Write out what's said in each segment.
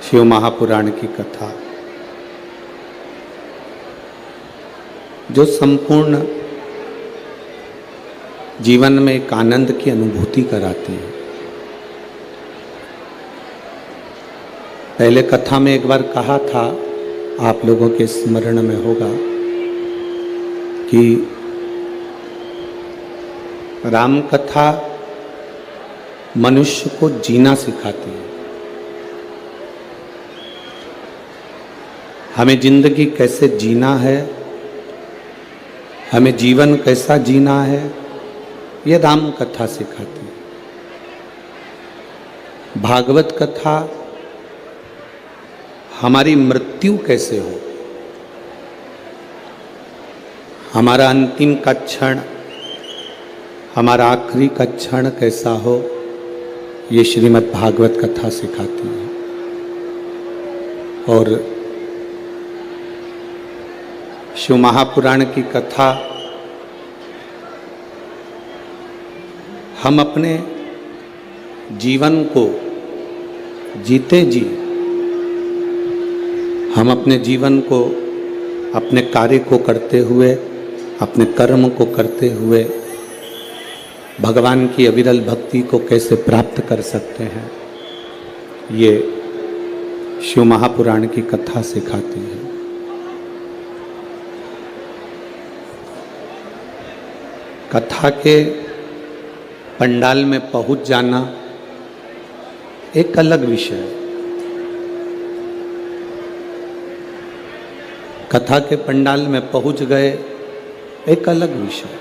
शिव महापुराण की कथा जो संपूर्ण जीवन में एक आनंद की अनुभूति कराती है। पहले कथा में एक बार कहा था, आप लोगों के स्मरण में होगा कि राम कथा मनुष्य को जीना सिखाती है। हमें जिंदगी कैसे जीना है, हमें जीवन कैसा जीना है, ये राम कथा सिखाती है। भागवत कथा हमारी मृत्यु कैसे हो, हमारा अंतिम का क्षण, हमारा आखिरी का क्षण कैसा हो, ये श्रीमद् भागवत कथा सिखाती है। और शिव महापुराण की कथा हम अपने जीवन को जीते जी, हम अपने जीवन को, अपने कार्य को करते हुए, अपने कर्म को करते हुए भगवान की अविरल भक्ति को कैसे प्राप्त कर सकते हैं, ये शिव महापुराण की कथा सिखाती है। कथा के पंडाल में पहुंच जाना एक अलग विषय है। कथा के पंडाल में पहुंच गए एक अलग विषय,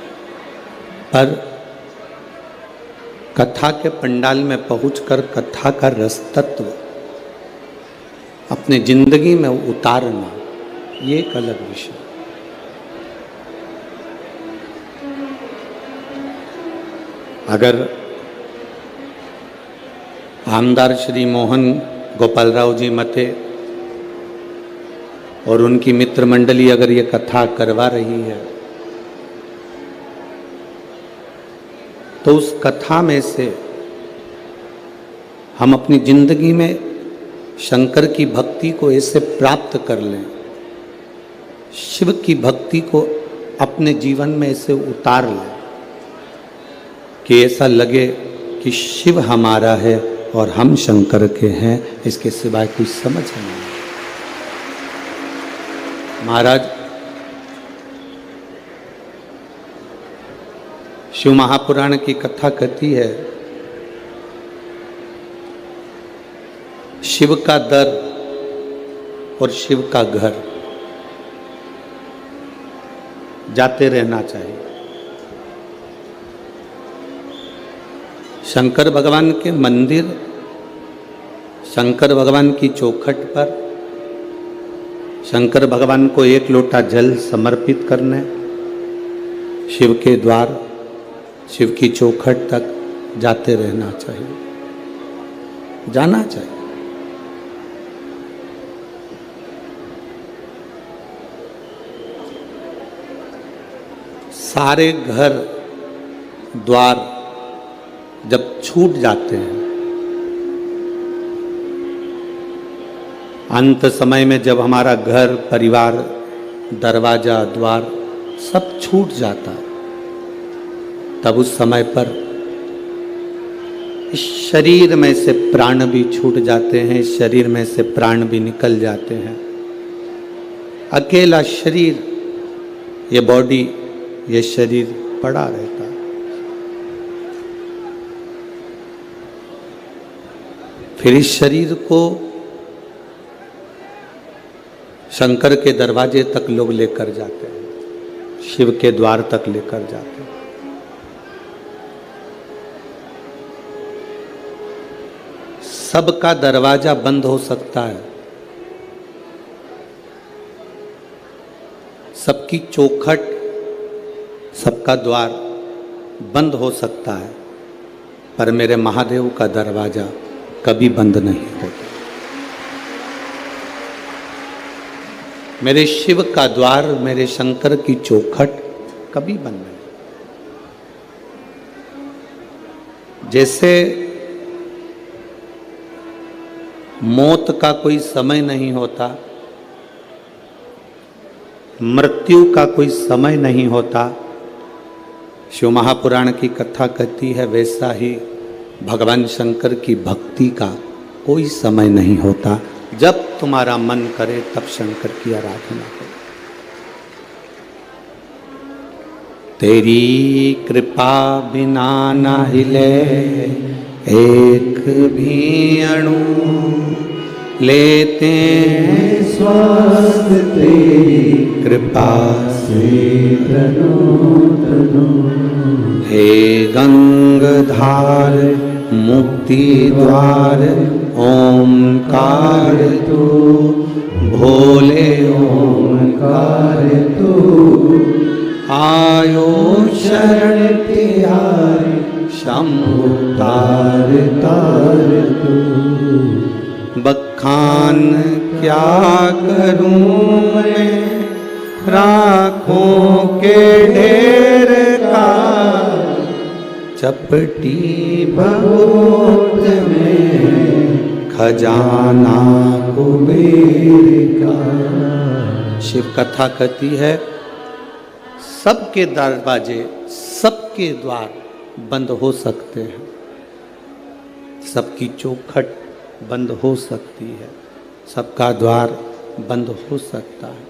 पर कथा के पंडाल में पहुंचकर कथा का रस तत्व अपने जिंदगी में उतारना, ये एक अलग विषय। अगर आमदार श्री मोहन गोपालराव जी मते और उनकी मित्र मंडली अगर ये कथा करवा रही है, तो उस कथा में से हम अपनी जिंदगी में शंकर की भक्ति को ऐसे प्राप्त कर लें, शिव की भक्ति को अपने जीवन में ऐसे उतार लें कि ऐसा लगे कि शिव हमारा है और हम शंकर के हैं, इसके सिवाय कुछ समझ नहीं। महाराज शिव महापुराण की कथा कहती है, शिव का दर और शिव का घर जाते रहना चाहिए। शंकर भगवान के मंदिर, शंकर भगवान की चौखट पर शंकर भगवान को एक लोटा जल समर्पित करने, शिव के द्वार, शिव की चौखट तक जाते रहना चाहिए, जाना चाहिए। सारे घर द्वार जब छूट जाते हैं, अंत समय में जब हमारा घर, परिवार, दरवाजा, द्वार सब छूट जाता, तब उस समय पर इस शरीर में से प्राण भी छूट जाते हैं, इस शरीर में से प्राण भी निकल जाते हैं। अकेला शरीर, ये बॉडी, ये शरीर पड़ा रहता है। फिर इस शरीर को शंकर के दरवाजे तक लोग लेकर जाते हैं, शिव के द्वार तक लेकर जाते हैं। सबका दरवाजा बंद हो सकता है, सबकी चौखट, सबका द्वार बंद हो सकता है, पर मेरे महादेव का दरवाजा कभी बंद नहीं होता। मेरे शिव का द्वार, मेरे शंकर की चौखट कभी बंद नहीं। जैसे मौत का कोई समय नहीं होता, मृत्यु का कोई समय नहीं होता। शिव महापुराण की कथा कहती है वैसा ही भगवान शंकर की भक्ति का कोई समय नहीं होता। जब तुम्हारा मन करे तब शंकर की आराधना करो। तेरी कृपा बिना न हिले एक भी अणु, लेते हैं स्वस्थ तेरी कृपा से तनो तनो। हे गंगाधार मुक्ति द्वार ओंकार तू, भोले ओंकार तू। आयो शरण तिहारी शंभु तार तार तू। बखान क्या करूं मैं राखों के ढेर का, चपटी भगोत में खजाना कुबेर का। शिव कथा कहती है सबके दरवाजे, सबके द्वार बंद हो सकते हैं, सबकी चौखट बंद हो सकती है, सबका द्वार बंद हो सकता है,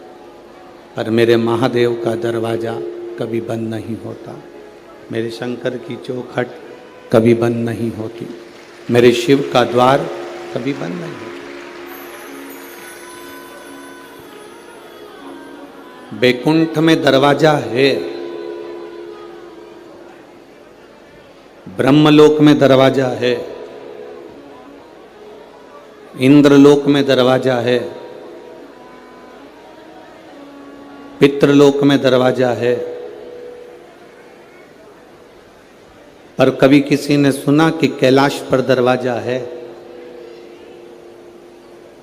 पर मेरे महादेव का दरवाज़ा कभी बंद नहीं होता। मेरे शंकर की चौखट कभी बंद नहीं होती, मेरे शिव का द्वार कभी बंद नहीं होता। बैकुंठ में दरवाजा है, ब्रह्मलोक में दरवाजा है, इंद्रलोक में दरवाजा है, पितृलोक में दरवाजा है। पर कभी किसी ने सुना कि कैलाश पर दरवाजा है?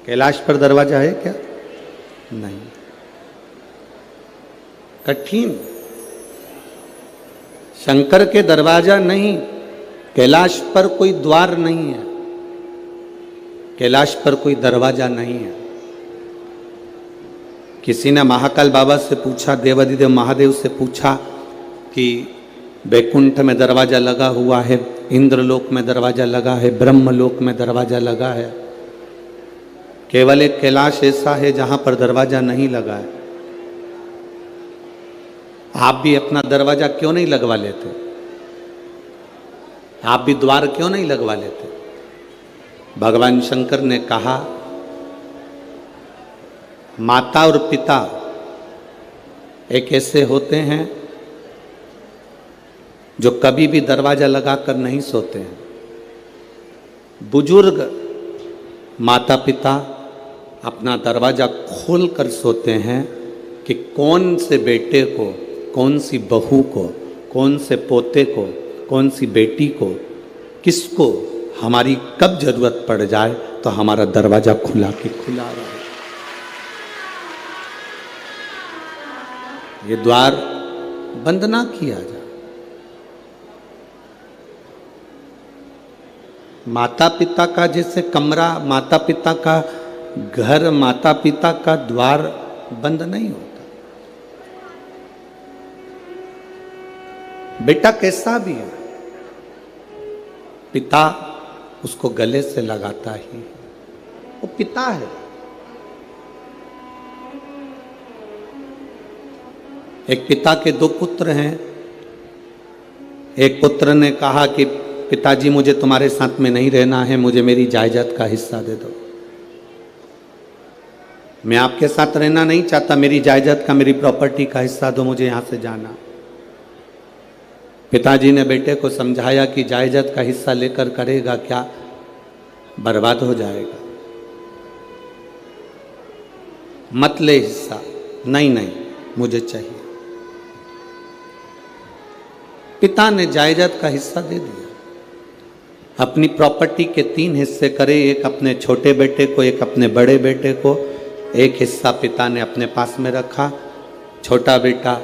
कैलाश पर दरवाजा है क्या? नहीं। कठिन, शंकर के दरवाजा नहीं, कैलाश पर कोई द्वार नहीं है, कैलाश पर कोई दरवाजा नहीं है। किसी ने महाकाल बाबा से पूछा, देवाधिदेव महादेव से पूछा कि बैकुंठ में दरवाजा लगा हुआ है, इंद्रलोक में दरवाजा लगा है, ब्रह्मलोक में दरवाजा लगा है, केवल एक कैलाश ऐसा है जहां पर दरवाजा नहीं लगा है। आप भी अपना दरवाजा क्यों नहीं लगवा लेते? आप भी द्वार क्यों नहीं लगवा लेते? भगवान शंकर ने कहा माता और पिता एक ऐसे होते हैं जो कभी भी दरवाजा लगाकर नहीं सोते हैं। बुजुर्ग माता पिता अपना दरवाजा खोल कर सोते हैं कि कौन से बेटे को, कौन सी बहू को, कौन से पोते को, कौन सी बेटी को, किसको हमारी कब जरूरत पड़ जाए तो हमारा दरवाजा खुला के खुला रहे। ये द्वार बंद ना किया जाए। माता पिता का जैसे कमरा, माता पिता का घर, माता पिता का द्वार बंद नहीं होता। बेटा कैसा भी है, पिता उसको गले से लगाता ही, वो पिता है। एक पिता के दो पुत्र हैं। एक पुत्र ने कहा कि पिताजी मुझे तुम्हारे साथ में नहीं रहना है, मुझे मेरी जायदाद का हिस्सा दे दो। मैं आपके साथ रहना नहीं चाहता, मेरी जायदाद का, मेरी प्रॉपर्टी का हिस्सा दो, मुझे यहां से जाना। पिताजी ने बेटे को समझाया कि जायदाद का हिस्सा लेकर करेगा क्या, बर्बाद हो जाएगा, मत ले हिस्सा। नहीं नहीं, मुझे चाहिए। पिता ने जायदाद का हिस्सा दे दिया। अपनी प्रॉपर्टी के 3 हिस्से करे, एक अपने छोटे बेटे को, एक अपने बड़े बेटे को, एक हिस्सा पिता ने अपने पास में रखा। छोटा बेटा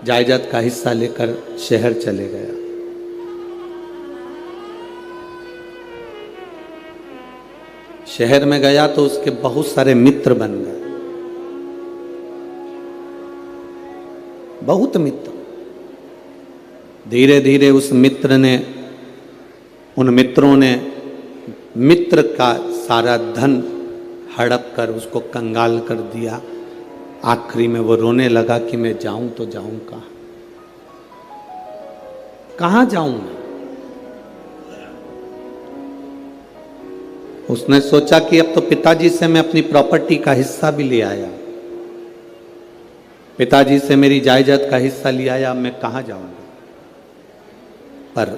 जायदाद का हिस्सा लेकर शहर चले गया। शहर में गया तो उसके बहुत सारे मित्र बन गए, बहुत मित्र। धीरे धीरे उस मित्र ने, उन मित्रों ने मित्र का सारा धन हड़प कर उसको कंगाल कर दिया। आखिरी में वो रोने लगा कि मैं जाऊं तो जाऊं कहां, कहां जाऊं मैं। उसने सोचा कि अब तो पिताजी से मैं अपनी प्रॉपर्टी का हिस्सा भी ले आया, पिताजी से मेरी जायदाद का हिस्सा ले आया, अब मैं कहां जाऊंगा। पर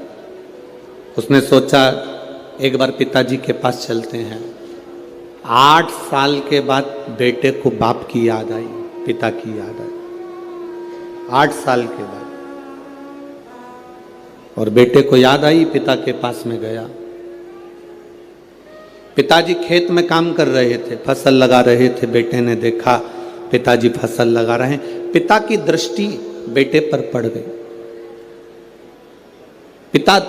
उसने सोचा एक बार पिताजी के पास चलते हैं। 8 साल के बाद बेटे को बाप की याद आई, पिता की याद आई, 8 साल के बाद। और बेटे को याद आई, पिता के पास में गया। पिताजी खेत में काम कर रहे थे, फसल लगा रहे थे। बेटे ने देखा पिताजी फसल लगा रहे हैं, पिता की दृष्टि बेटे पर पड़ गई। पिता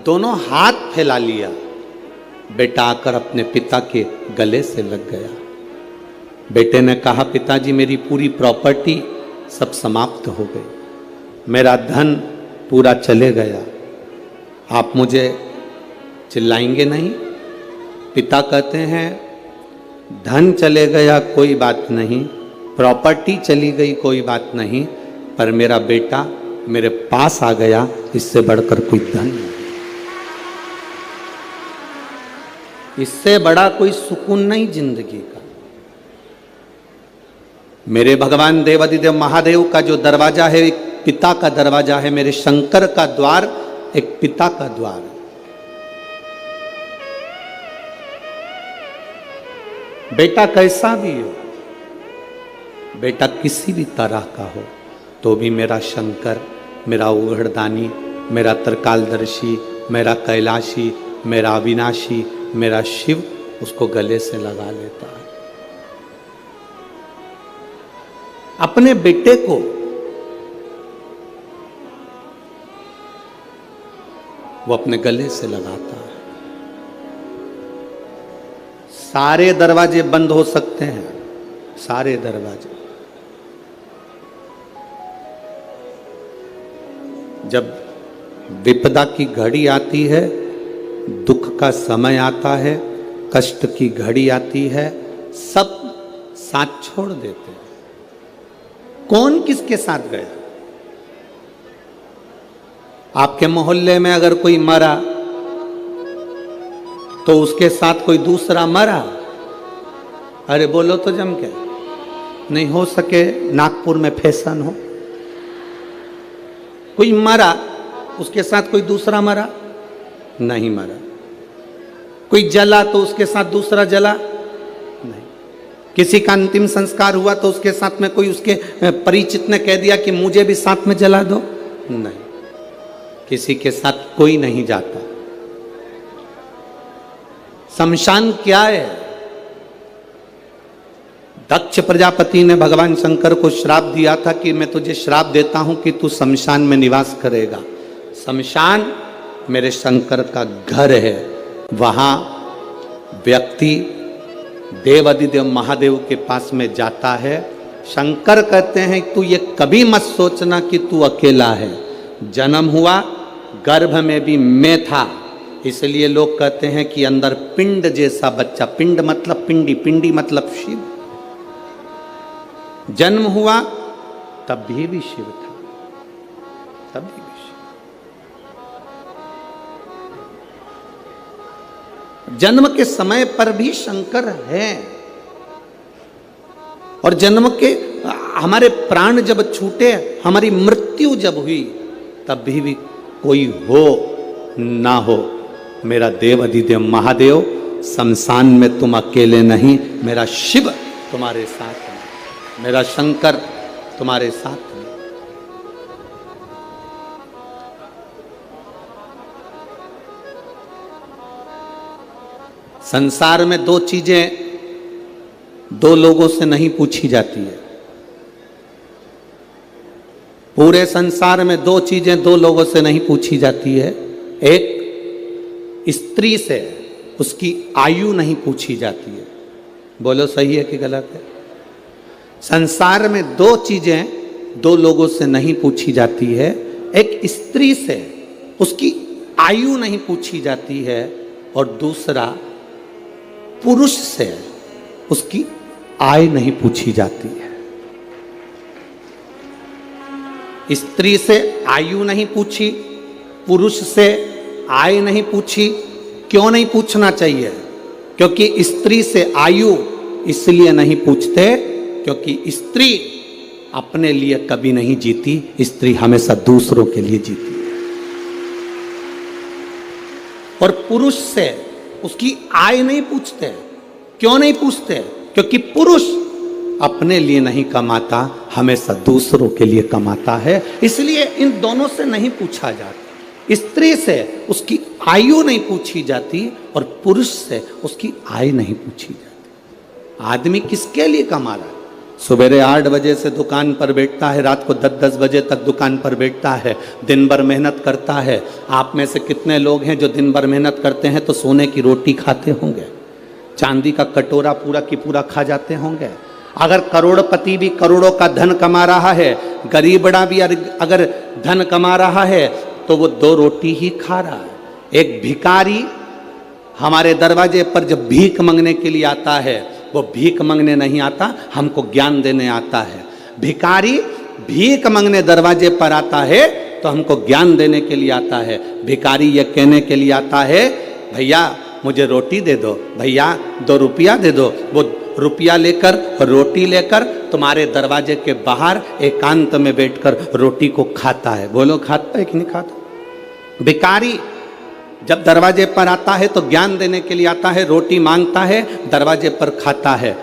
दोनों हाथ फैला लिया, बेटा आकर अपने पिता के गले से लग गया। बेटे ने कहा, पिताजी मेरी पूरी प्रॉपर्टी सब समाप्त हो गई, मेरा धन पूरा चले गया, आप मुझे चिल्लाएंगे नहीं। पिता कहते हैं, धन चले गया कोई बात नहीं, प्रॉपर्टी चली गई कोई बात नहीं, पर मेरा बेटा मेरे पास आ गया, इससे बढ़कर कोई धन नहीं, इससे बड़ा कोई सुकून नहीं जिंदगी का। मेरे भगवान देवाधिदेव महादेव का जो दरवाजा है एक पिता का दरवाजा है, मेरे शंकर का द्वार एक पिता का द्वार है। बेटा कैसा भी हो, बेटा किसी भी तरह का हो, तो भी मेरा शंकर, मेरा उघड़दानी, मेरा त्रिकालदर्शी, मेरा कैलाशी, मेरा अविनाशी, मेरा शिव उसको गले से लगा लेता है। अपने बेटे को वो अपने गले से लगाता है। सारे दरवाजे बंद हो सकते हैं, सारे दरवाजे। जब विपदा की घड़ी आती है, दुख का समय आता है, कष्ट की घड़ी आती है, सब साथ छोड़ देते हैं। कौन किसके साथ गया? आपके मोहल्ले में अगर कोई मरा तो उसके साथ कोई दूसरा मरा, अरे बोलो तो जम के, नहीं हो सके नागपुर में फैशन हो, कोई मरा उसके साथ कोई दूसरा मरा, नहीं मरा। कोई जला तो उसके साथ दूसरा जला, नहीं। किसी का अंतिम संस्कार हुआ तो उसके साथ में कोई उसके परिचित ने कह दिया कि मुझे भी साथ में जला दो, नहीं। किसी के साथ कोई नहीं जाता। शमशान क्या है? दक्ष प्रजापति ने भगवान शंकर को श्राप दिया था कि मैं तुझे श्राप देता हूं कि तू शमशान में निवास करेगा। शमशान मेरे शंकर का घर है, वहां व्यक्ति देवाधिदेव महादेव के पास में जाता है। शंकर कहते हैं तू ये कभी मत सोचना कि तू अकेला है, जन्म हुआ गर्भ में भी मैं था, इसलिए लोग कहते हैं कि अंदर पिंड जैसा बच्चा, पिंड मतलब पिंडी, पिंडी मतलब शिव, जन्म हुआ तब भी शिव था, तभी भी शिव। जन्म के समय पर भी शंकर है, और जन्म के हमारे प्राण जब छूटे, हमारी मृत्यु जब हुई, तब भी कोई हो ना हो, मेरा देव अधिदेव महादेव शमशान में तुम अकेले नहीं, मेरा शिव तुम्हारे साथ है, मेरा शंकर तुम्हारे साथ है। संसार में दो चीजें दो लोगों से नहीं पूछी जाती है। पूरे संसार में दो चीजें दो लोगों से नहीं पूछी जाती है। एक स्त्री से, उसकी आयु नहीं पूछी जाती है। बोलो सही है कि गलत है? संसार में दो चीजें दो लोगों से नहीं पूछी जाती है, एक स्त्री से उसकी आयु नहीं पूछी जाती है और दूसरा पुरुष से उसकी आय नहीं पूछी जाती है। स्त्री से आयु नहीं पूछी, पुरुष से आय नहीं पूछी। क्यों नहीं पूछना चाहिए? क्योंकि स्त्री से आयु इसलिए नहीं पूछते क्योंकि स्त्री अपने लिए कभी नहीं जीती, स्त्री हमेशा दूसरों के लिए जीती है। और पुरुष से उसकी आय नहीं पूछते। क्यों नहीं पूछते? क्योंकि पुरुष अपने लिए नहीं कमाता, हमेशा दूसरों के लिए कमाता है, इसलिए इन दोनों से नहीं पूछा जाता। स्त्री से उसकी आयु नहीं पूछी जाती और पुरुष से उसकी आय नहीं पूछी जाती। आदमी किसके लिए कमा रहा है? सुबह 8 बजे से दुकान पर बैठता है, रात को 10-10 बजे तक दुकान पर बैठता है, दिन भर मेहनत करता है। आप में से कितने लोग हैं जो दिन भर मेहनत करते हैं तो सोने की रोटी खाते होंगे, चांदी का कटोरा पूरा की पूरा खा जाते होंगे? अगर करोड़पति भी करोड़ों का धन कमा रहा है, गरीबड़ा भी अगर धन कमा रहा है तो वो 2 रोटी ही खा रहा है। एक भिखारी हमारे दरवाजे पर जब भीख मांगने के लिए आता है, वो भीख मांगने नहीं आता, हमको ज्ञान देने आता है। भिखारी भीख मांगने दरवाजे पर आता है तो हमको ज्ञान देने के लिए आता है। भिखारी ये कहने के लिए आता है, भैया मुझे रोटी दे दो, भैया 2 रुपया दे दो। वो रुपया लेकर रोटी लेकर तुम्हारे दरवाजे के बाहर एकांत में बैठकर रोटी को खाता है। बोलो खाता है कि नहीं खाता? भिखारी जब दरवाजे पर आता है तो ज्ञान देने के लिए आता है, रोटी मांगता है, दरवाजे पर खाता है।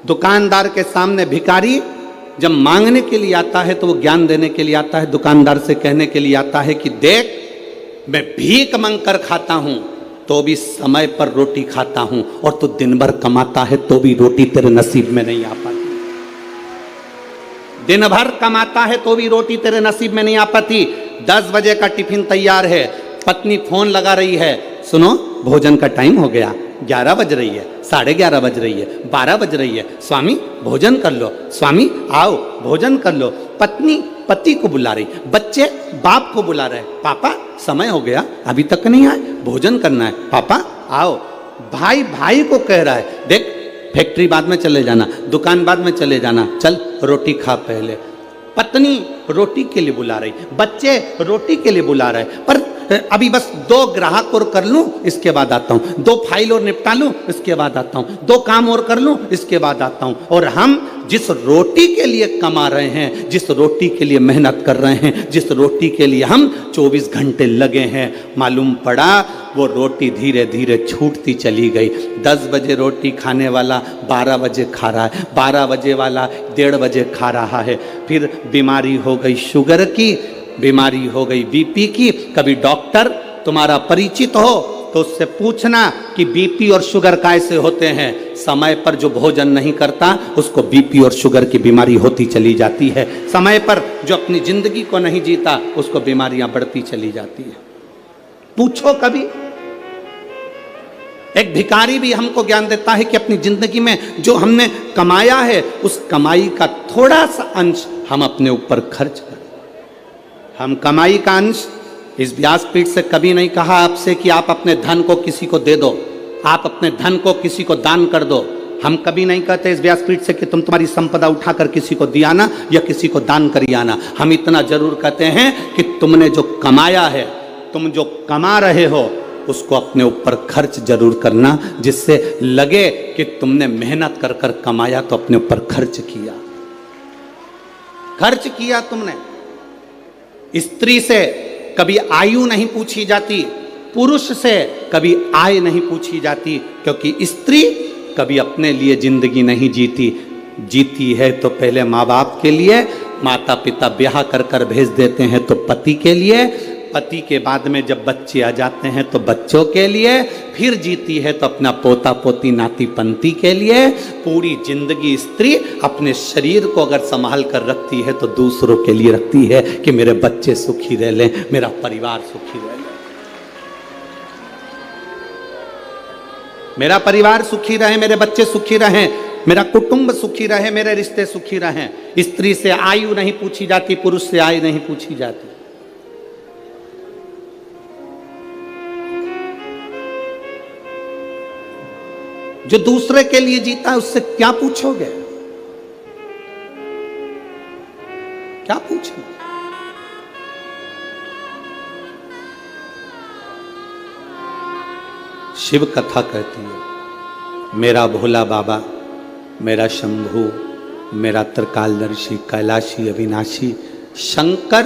दुकानदार के सामने भिखारी जब मांगने के लिए आता है तो वो ज्ञान देने के लिए आता है, दुकानदार से कहने के लिए आता है कि देख मैं भीख मांग कर खाता हूं तो भी समय पर रोटी खाता हूं, और तू दिन भर कमाता है तो भी रोटी तेरे नसीब में नहीं आ पाती। दिन भर कमाता है तो भी रोटी तेरे नसीब में नहीं आ पाती। 10 बजे का टिफिन तैयार है, पत्नी फोन लगा रही है, सुनो भोजन का टाइम हो गया, 11 बज रही है, 11:30 बज रही है, 12 बज रही है, स्वामी भोजन कर लो, स्वामी आओ भोजन कर लो। पत्नी पति को बुला रही, बच्चे बाप को बुला रहे, पापा समय हो गया अभी तक नहीं आए, भोजन करना है, पापा आओ। भाई भाई को कह रहा है, देख फैक्ट्री बाद में चले जाना, दुकान बाद में चले जाना, चल रोटी खा पहले। पत्नी रोटी के लिए बुला रही, बच्चे रोटी के लिए बुला रहे, पर अभी बस 2 ग्राहक और कर लूं इसके बाद आता हूं, 2 फाइल और निपटा लूं इसके बाद आता हूं, 2 काम और कर लूं इसके बाद आता हूं। और हम जिस रोटी के लिए कमा रहे हैं, जिस रोटी के लिए मेहनत कर रहे हैं, जिस रोटी के लिए हम 24 घंटे लगे हैं, मालूम पड़ा वो रोटी धीरे धीरे छूटती चली गई। 10 बजे रोटी खाने वाला 12 बजे खा रहा है, 12 बजे वाला 1:30 बजे खा रहा है। फिर बीमारी हो गई शुगर की, बीमारी हो गई बीपी की। कभी डॉक्टर तुम्हारा परिचित हो तो उससे पूछना कि बीपी और शुगर कैसे होते हैं। समय पर जो भोजन नहीं करता उसको बीपी और शुगर की बीमारी होती चली जाती है। समय पर जो अपनी जिंदगी को नहीं जीता उसको बीमारियां बढ़ती चली जाती है। पूछो कभी। एक भिखारी भी हमको ज्ञान देता है कि अपनी जिंदगी में जो हमने कमाया है उस कमाई का थोड़ा सा अंश हम अपने ऊपर खर्च करें। हम कमाई का अंश, इस व्यासपीठ से कभी नहीं कहा आपसे कि आप अपने धन को किसी को दे दो, आप अपने धन को किसी को दान कर दो। हम कभी नहीं कहते इस व्यासपीठ से कि तुम तुम्हारी संपदा उठाकर किसी को दिया ना या किसी को दान करिया ना। हम इतना जरूर कहते हैं कि तुमने जो कमाया है, तुम जो कमा रहे हो उसको अपने ऊपर खर्च जरूर करना, जिससे लगे कि तुमने मेहनत कर कर कमाया तो अपने ऊपर खर्च किया। खर्च किया तुमने। स्त्री से कभी आयु नहीं पूछी जाती, पुरुष से कभी आय नहीं पूछी जाती, क्योंकि स्त्री कभी अपने लिए जिंदगी नहीं जीती। जीती है तो पहले माँ बाप के लिए, माता पिता ब्याह कर कर भेज देते हैं तो पति के लिए, पति के बाद में जब बच्चे आ जाते हैं तो बच्चों के लिए, फिर जीती है तो अपना पोता पोती नाती पंती के लिए। पूरी जिंदगी स्त्री अपने शरीर को अगर संभाल कर रखती है तो दूसरों के लिए रखती है कि मेरे बच्चे सुखी रह लें, मेरा परिवार सुखी रह ले। मेरा परिवार सुखी रहे, मेरे बच्चे सुखी रहें, मेरा कुटुंब सुखी रहे, मेरे रिश्ते सुखी रहें। स्त्री से आयु नहीं पूछी जाती, पुरुष से आयु नहीं पूछी जाती। जो दूसरे के लिए जीता है उससे क्या पूछोगे, क्या पूछोगे? शिव कथा कहती है, मेरा भोला बाबा, मेरा शंभू, मेरा त्रिकालदर्शी, कैलाशी, अविनाशी शंकर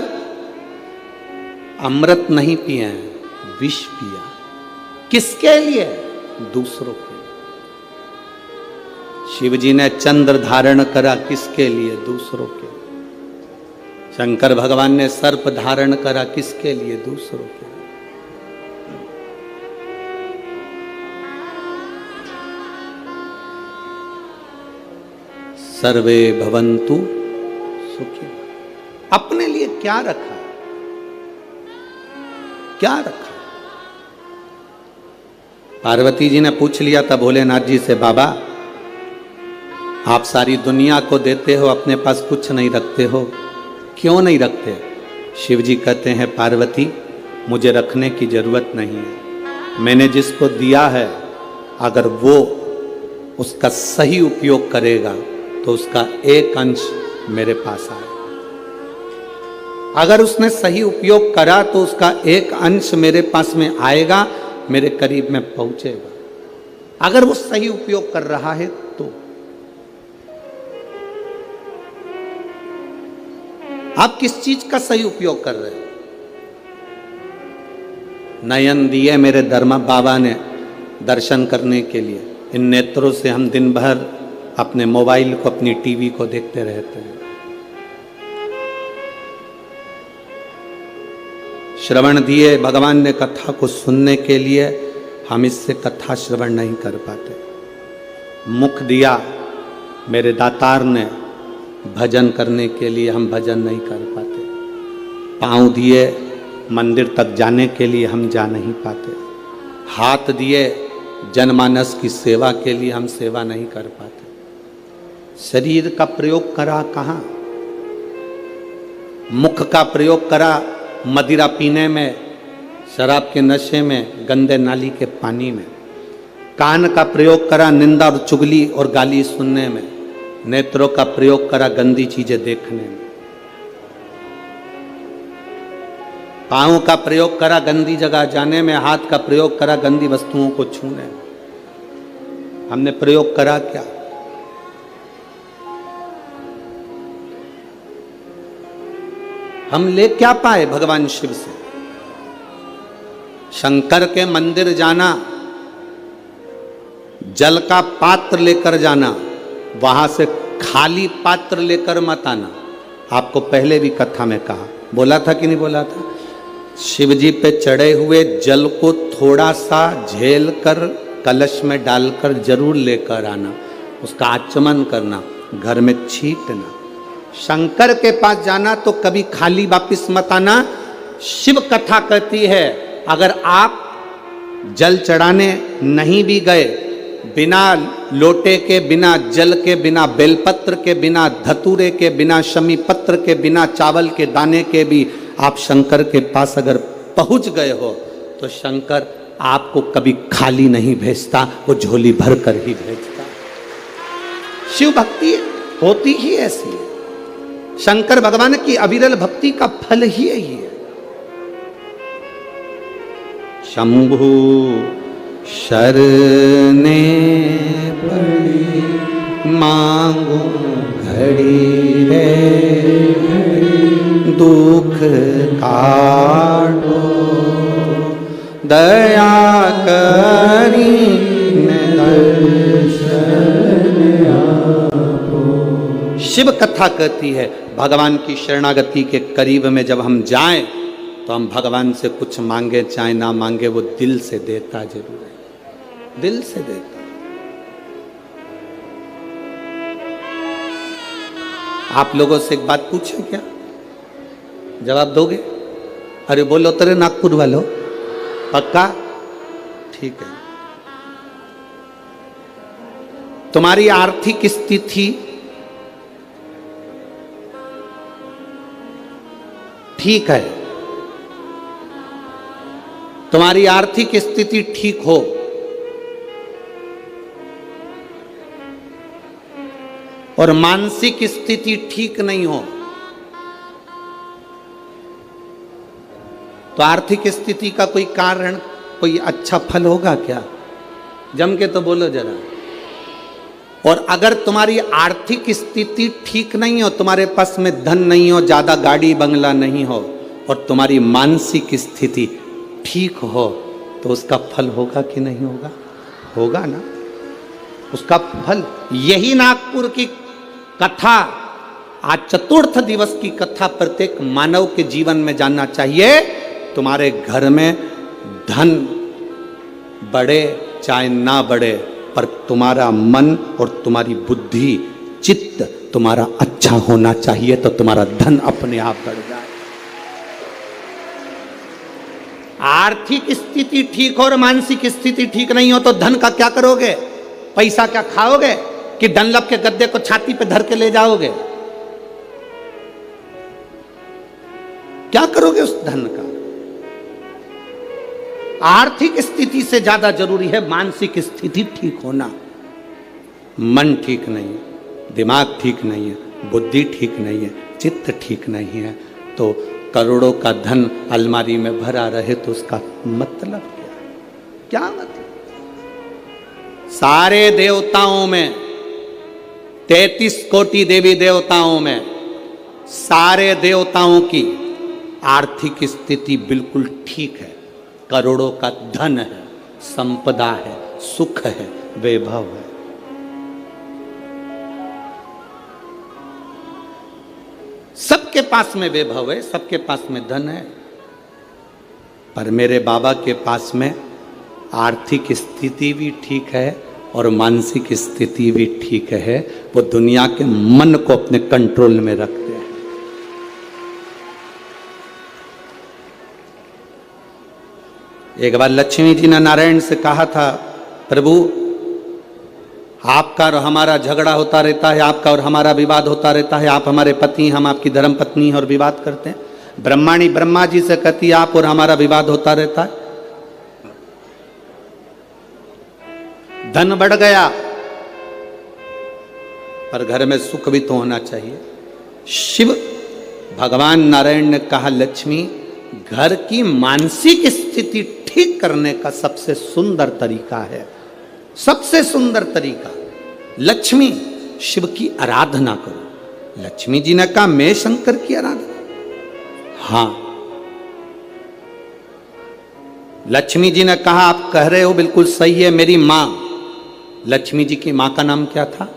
अमृत नहीं पिए हैं, विष पिया। किसके लिए? दूसरों के लिए। शिव जी ने चंद्र धारण करा, किसके लिए? दूसरों के लिए। शंकर भगवान ने सर्प धारण करा, किसके लिए? दूसरों के लिए। सर्वे भवन्तु सुखी। अपने लिए क्या रखा, क्या रखा? पार्वती जी ने पूछ लिया था भोलेनाथ जी से, बाबा आप सारी दुनिया को देते हो, अपने पास कुछ नहीं रखते हो, क्यों नहीं रखते? शिव जी कहते हैं, पार्वती मुझे रखने की जरूरत नहीं है, मैंने जिसको दिया है अगर वो उसका सही उपयोग करेगा तो उसका एक अंश मेरे पास आए। अगर उसने सही उपयोग करा तो उसका एक अंश मेरे पास में आएगा, मेरे करीब में पहुंचेगा। अगर वो सही उपयोग कर रहा है तो। आप किस चीज का सही उपयोग कर रहे हो? नयन दिए मेरे धर्मा बाबा ने दर्शन करने के लिए, इन नेत्रों से हम दिन भर अपने मोबाइल को, अपनी टीवी को देखते रहते हैं। श्रवण दिए भगवान ने कथा को सुनने के लिए, हम इससे कथा श्रवण नहीं कर पाते। मुख दिया मेरे दातार ने भजन करने के लिए, हम भजन नहीं कर पाते। पाँव दिए मंदिर तक जाने के लिए, हम जा नहीं पाते। हाथ दिए जनमानस की सेवा के लिए, हम सेवा नहीं कर पाते। शरीर का प्रयोग करा कहाँ? मुख का प्रयोग करा मदिरा पीने में, शराब के नशे में, गंदे नाली के पानी में। कान का प्रयोग करा निंदा और चुगली और गाली सुनने में। नेत्रों का प्रयोग करा गंदी चीजें देखने में। पाँव का प्रयोग करा गंदी जगह जाने में। हाथ का प्रयोग करा गंदी वस्तुओं को छूने में। हमने प्रयोग करा क्या? हम ले क्या पाए भगवान शिव से? शंकर के मंदिर जाना, जल का पात्र लेकर जाना, वहां से खाली पात्र लेकर मत आना। आपको पहले भी कथा में कहा, बोला था कि नहीं बोला था? शिव जी पे चढ़े हुए जल को थोड़ा सा झेल कर कलश में डालकर जरूर लेकर आना, उसका आचमन करना, घर में छींटना। शंकर के पास जाना तो कभी खाली वापिस मत आना। शिव कथा कहती है, अगर आप जल चढ़ाने नहीं भी गए, बिना लोटे के, बिना जल के, बिना बेलपत्र के, बिना धतूरे के, बिना शमी पत्र के, बिना चावल के दाने के भी आप शंकर के पास अगर पहुंच गए हो तो शंकर आपको कभी खाली नहीं भेजता, वो झोली भर कर ही भेजता। शिव भक्ति होती ही ऐसी है। शंकर भगवान की अविरल भक्ति का फल ही यही है। शंभु शरणे पड़ी मांगो घड़ी रे, दुख काटो दया करी शिव कथा कहती है, भगवान की शरणागति के करीब में जब हम जाएं तो हम भगवान से कुछ मांगे चाहे ना मांगे, वो दिल से देता जरूर है, दिल से देता। आप लोगों से एक बात पूछे क्या? जवाब दोगे? अरे बोलो, तेरे नागपुर वालों, पक्का? ठीक है। तुम्हारी आर्थिक स्थिति ठीक है, तुम्हारी आर्थिक स्थिति ठीक हो और मानसिक स्थिति ठीक नहीं हो, तो आर्थिक स्थिति का कोई कारण, कोई अच्छा फल होगा क्या? जम के तो बोलो जरा। और अगर तुम्हारी आर्थिक स्थिति ठीक नहीं हो, तुम्हारे पास में धन नहीं हो, ज्यादा गाड़ी बंगला नहीं हो, और तुम्हारी मानसिक स्थिति ठीक हो, तो उसका फल होगा कि नहीं होगा? होगा ना। उसका फल, यही नागपुर की कथा, आज चतुर्थ दिवस की कथा प्रत्येक मानव के जीवन में जानना चाहिए। तुम्हारे घर में धन बढ़े चाहे ना बढ़े, पर तुम्हारा मन और तुम्हारी बुद्धि, चित्त तुम्हारा अच्छा होना चाहिए, तो तुम्हारा धन अपने आप बढ़ जाए। आर्थिक स्थिति ठीक हो और मानसिक स्थिति ठीक नहीं हो, तो धन का क्या करोगे? पैसा क्या खाओगे कि डनलप के गद्दे को छाती पे धर के ले जाओगे? क्या करोगे उस धन का? आर्थिक स्थिति से ज्यादा जरूरी है मानसिक स्थिति ठीक होना। मन ठीक नहीं है, दिमाग ठीक नहीं है, बुद्धि ठीक नहीं है, चित्त ठीक नहीं है, तो करोड़ों का धन अलमारी में भरा रहे तो उसका मतलब क्या? क्या मतलब? सारे देवताओं में, 33 कोटि देवी देवताओं में, सारे देवताओं की आर्थिक स्थिति बिल्कुल ठीक है। करोड़ों का धन है, संपदा है, सुख है, वैभव है। सबके पास में वैभव है, सबके पास में धन है, पर मेरे बाबा के पास में आर्थिक स्थिति भी ठीक है और मानसिक स्थिति भी ठीक है। वो दुनिया के मन को अपने कंट्रोल में रखते हैं। एक बार लक्ष्मी जी ने नारायण से कहा था, प्रभु आपका और हमारा झगड़ा होता रहता है, आपका और हमारा विवाद होता रहता है, आप हमारे पति, हम आपकी धर्म पत्नी हैं और विवाद करते हैं। ब्रह्माणी ब्रह्मा जी से कहती है, आप और हमारा विवाद होता रहता है। धन बढ़ गया, पर घर में सुख भी तो होना चाहिए। शिव भगवान नारायण ने कहा, लक्ष्मी, घर की मानसिक स्थिति ठीक करने का सबसे सुंदर तरीका है, सबसे सुंदर तरीका, लक्ष्मी, शिव की आराधना करो। लक्ष्मी जी ने कहा, मैं शंकर की आराधना? हां। लक्ष्मी जी ने कहा, आप कह रहे हो बिल्कुल सही है। मेरी मां, लक्ष्मी जी की मां का नाम क्या था?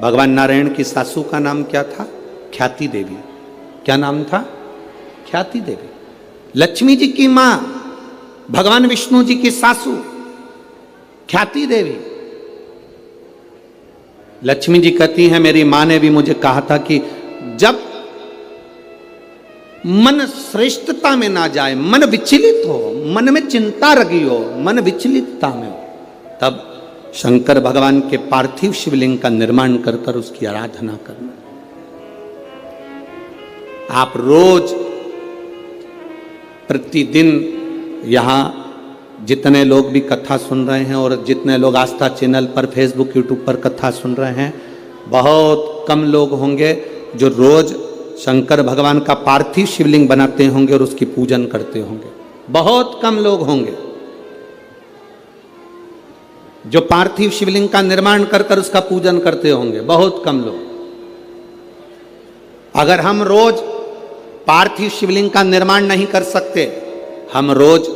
भगवान नारायण की सासू का नाम क्या था? ख्याति देवी। क्या नाम था? ख्याति देवी। लक्ष्मी जी की मां, भगवान विष्णु जी की सासू ख्याति देवी। लक्ष्मी जी कहती हैं, मेरी मां ने भी मुझे कहा था कि जब मन श्रेष्ठता में ना जाए, मन विचलित हो, मन में चिंता लगी हो, मन विचलितता में हो, तब शंकर भगवान के पार्थिव शिवलिंग का निर्माण कर कर उसकी आराधना करना। आप रोज प्रतिदिन यहां जितने लोग भी कथा सुन रहे हैं और जितने लोग आस्था चैनल पर, फेसबुक, यूट्यूब पर कथा सुन रहे हैं, बहुत कम लोग होंगे जो रोज शंकर भगवान का पार्थिव शिवलिंग बनाते होंगे और उसकी पूजन करते होंगे। बहुत कम लोग होंगे जो पार्थिव शिवलिंग का निर्माण कर कर उसका पूजन करते होंगे, बहुत कम लोग। अगर हम रोज पार्थिव शिवलिंग का निर्माण नहीं कर सकते, हम रोज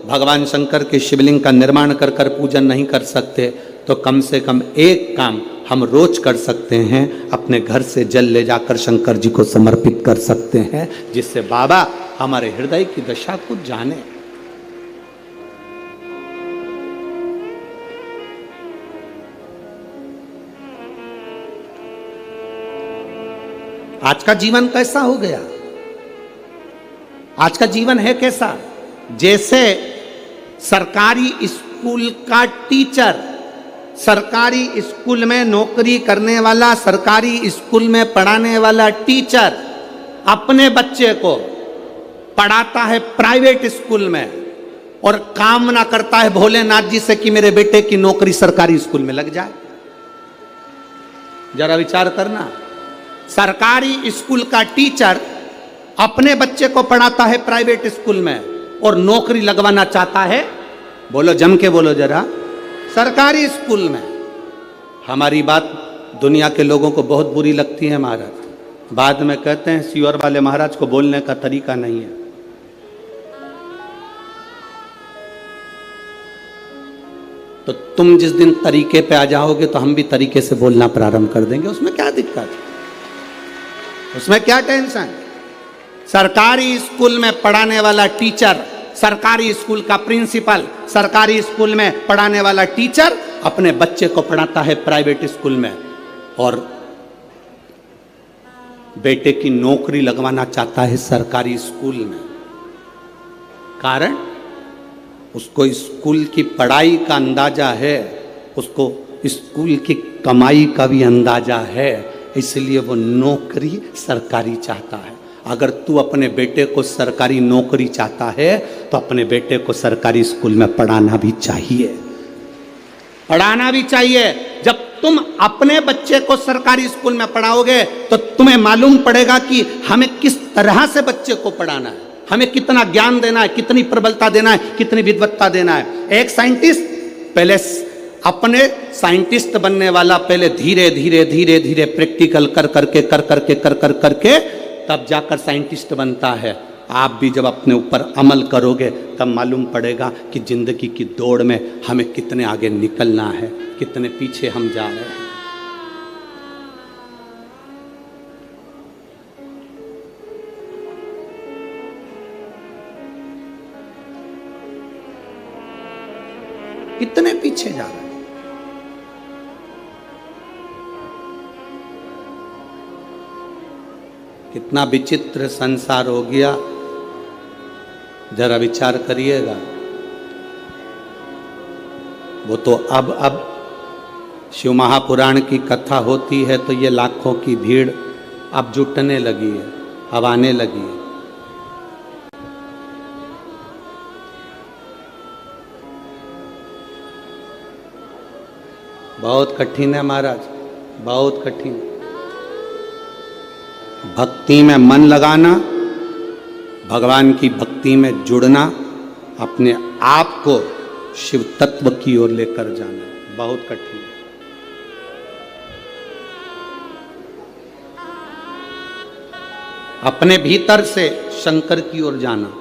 भगवान शंकर के शिवलिंग का निर्माण कर कर पूजन नहीं कर सकते, तो कम से कम एक काम हम रोज कर सकते हैं, अपने घर से जल ले जाकर शंकर जी को समर्पित कर सकते हैं, जिससे बाबा हमारे हृदय की दशा को जाने। आज का जीवन कैसा हो गया? आज का जीवन है कैसा? जैसे सरकारी स्कूल का टीचर सरकारी स्कूल में नौकरी करने वाला, सरकारी स्कूल में पढ़ाने वाला टीचर अपने बच्चे को पढ़ाता है प्राइवेट स्कूल में और कामना करता है भोलेनाथ जी से कि मेरे बेटे की नौकरी सरकारी स्कूल में लग जाए। जरा विचार करना, सरकारी स्कूल का टीचर अपने बच्चे को पढ़ाता है प्राइवेट स्कूल में और नौकरी लगवाना चाहता है, बोलो जम के बोलो जरा, सरकारी स्कूल में। हमारी बात दुनिया के लोगों को बहुत बुरी लगती है महाराज, बाद में कहते हैं सीवर वाले महाराज को बोलने का तरीका नहीं है। तो तुम जिस दिन तरीके पे आ जाओगे तो हम भी तरीके से बोलना प्रारंभ कर देंगे, उसमें क्या दिक्कत है, उसमें क्या टेंशन। सरकारी स्कूल में पढ़ाने वाला टीचर, सरकारी स्कूल का प्रिंसिपल, सरकारी स्कूल में पढ़ाने वाला टीचर अपने बच्चे को पढ़ाता है प्राइवेट स्कूल में और बेटे की नौकरी लगवाना चाहता है सरकारी स्कूल में। कारण उसको स्कूल की पढ़ाई का अंदाजा है, उसको स्कूल की कमाई का भी अंदाजा है, इसलिए वो नौकरी सरकारी चाहता है। अगर तू अपने बेटे को सरकारी नौकरी चाहता है तो अपने बेटे को सरकारी स्कूल में पढ़ाना भी चाहिए, पढ़ाना भी चाहिए। जब तुम अपने बच्चे को सरकारी स्कूल में पढ़ाओगे तो तुम्हें मालूम पड़ेगा कि हमें किस तरह से बच्चे को पढ़ाना है, हमें कितना ज्ञान देना है, कितनी प्रबलता देना है, कितनी विद्वत्ता देना है। एक साइंटिस्ट पहले अपने साइंटिस्ट बनने वाला पहले धीरे धीरे धीरे धीरे प्रैक्टिकल कर करके तब जाकर साइंटिस्ट बनता है। आप भी जब अपने ऊपर अमल करोगे तब मालूम पड़ेगा कि जिंदगी की दौड़ में हमें कितने आगे निकलना है, कितने पीछे हम जा रहे हैं। कितने पीछे जा रहे हैं। कितना विचित्र संसार हो गया, जरा विचार करिएगा। वो तो अब शिव महापुराण की कथा होती है तो ये लाखों की भीड़ अब जुटने लगी है, अब आने लगी है। बहुत कठिन है महाराज, बहुत कठिन। भक्ति में मन लगाना, भगवान की भक्ति में जुड़ना, अपने आप को शिव तत्व की ओर लेकर जाना बहुत कठिन है। अपने भीतर से शंकर की ओर जाना।